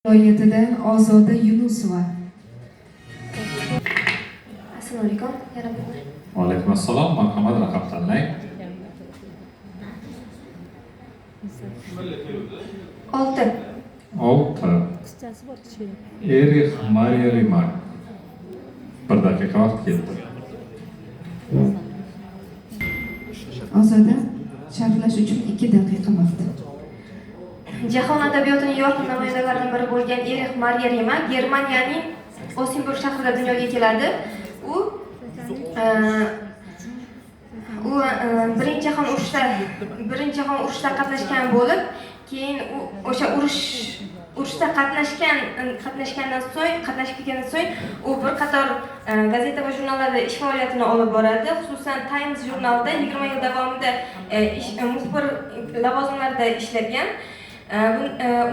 Viloyatidan Ozoda Yunusova. Assalomu alaykum. Va alaykum assalom. Marhamat, raqam tanlang. 6. 6. Erix Mariya Rimak. 1 daqiqa vaqt ketdi. Ozoda sharhlash uchun 2 daqiqa vaqt. Jahon adabiyotining yorqin namoyandalaridan biri bo'lgan Erix Mariya Rimak Germaniyaning Osenburg shahrida dunyoga keladi. U Birinchi jahon urushida qatnashgan bo'lib, keyin o'sha urushda qatnashib kelgandan so'ng u bir qator gazeta va jurnallarda ish faoliyatini olib boradi. Xususan Times jurnalida 20 yil davomida muxbir lavozimlarida ishlagan.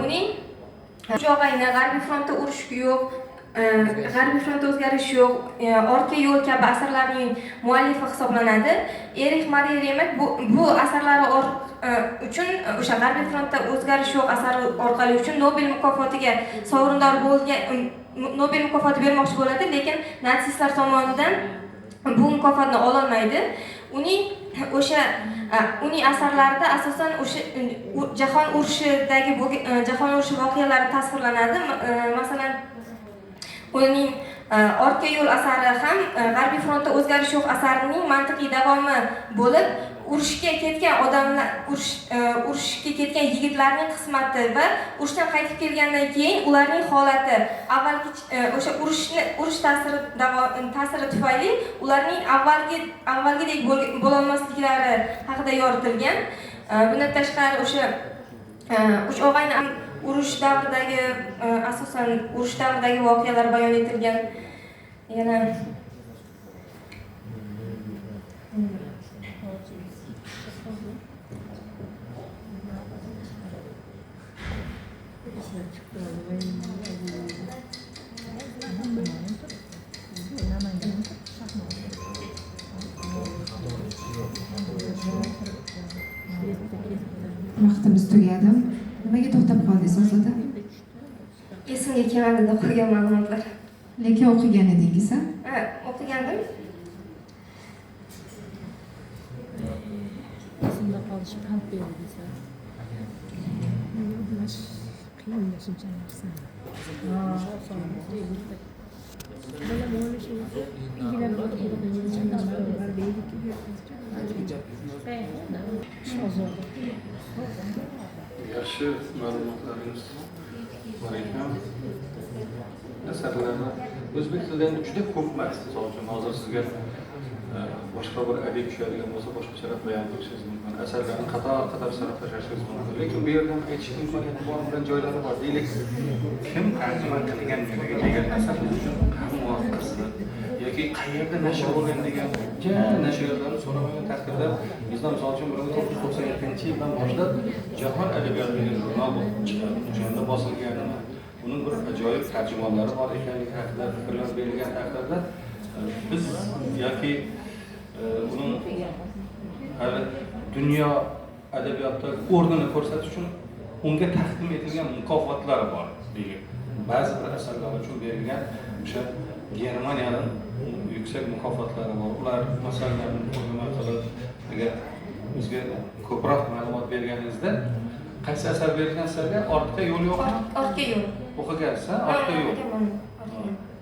Uning O'g'ayni, G'arbiy frontda urush yo'q, G'arbiy frontda o'zgarish yo'q, Ortga yo'l kabi asarlarning muallifi hisoblanadi. Erix Mariya Rimak bu asarlari uchun o'sha G'arbiy frontda o'zgarish yo'q asari orqali uchun Nobel mukofotiga sovrindor bo'lgan, Nobel mukofoti bermoqchi bo'ladi, lekin natsistlar tomonidan bu mukofotni ololmaydi. Uning asarlarida asosan o'sha jahon urushi voqealari tasvirlanadi. Masalan, uning Ortga yo'l asari ham G'arbiy frontda o'zgarish yo'q asarining mantiqiy davomi bo'lib, urushga ketgan yigitlarning qismati va urushdan qaytib kelgandan keyin ularning holati, avvalgi o'sha urush ta'siri tufayli ularning avvalgidek bo'lolmasliklari haqida yoritilgan. Bundan tashqari o'sha uch og'ayni urush davridagi voqealar bayon etilgan. Yana Vaqtimiz tugadi. Nimaga to'xtab qoldingiz Ozoda? esimga kelmadi o'qigan ma'lumotlar. Lekin o'qigan edingiz, ha? O'qigandim. Esimda qolish pand berilsa. Qiyin shuncha narsa. Yaxshi ma'lumotlaringiz bor ekan. Asarlarni o'zbek tilida endi juda ko'p emas. Misol uchun hozir sizga boshqa bir adib tushadigan bo'lsa, boshqacharoq bayon qilishingiz mumkin. Asarlarni qator sarflashingiz mumkin. Lekin bu yerdan aytish imkoniyati bor bilan joylari bor. Deylik, kim tarjima qilgan degan asar uchun muvaffaqiyatli yoki qayerda nashr bo'lgan degan nashriyotlarni so'ramagan taqdirda bizda misol uchun 1997-yildan boshlab jahon adabiyoti degan jurnal chiqadi. O'shanda bosilganini, uning bir ajoyib tarjimonlari bor ekanligi haqida fikrlar berilgan taqdirda biz yoki uning hali dunyo adabiyotidagi o'rnini ko'rsatish uchun unga taqdim etilgan mukofotlari bor deylik. Ba'zi bir asarlar uchun berilgan o'sha Germaniyaning yuksak mukofotlari bor. Ular masalalarni muhokama qilib, agar bizga ko'proq ma'lumot berganingizda qaysi asar berilgan ortga yo'l yo'q? Ortga yo'l. O'qigansiz, ortga yo'l.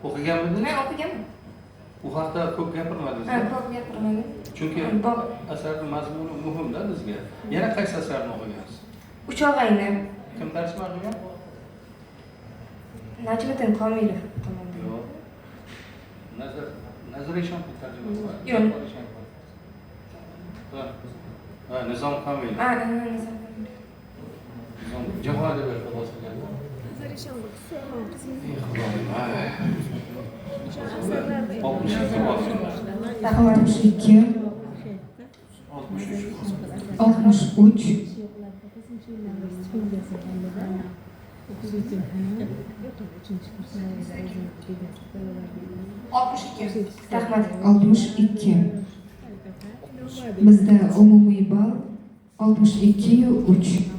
O'qiganmidingiz? Men o'qiganman. Bu haqda ko'p gapirmadingiz. Ko'p gapirmadim. Chunki asarning mazmuni muhimda bizga. Yana qaysi asarni o'qigansiz? Uch og'ayni. Kim tarjima qilgan? Najmiddin Komilov tomonidan. Yo'q. Nazarishon tarjima qilgan. Yo'q. Nizom Komilov. Nizom. Jahon adabiyotida bosilgan. Nazarishon Rahmat. 62. Bizda umumiy ball 62-3.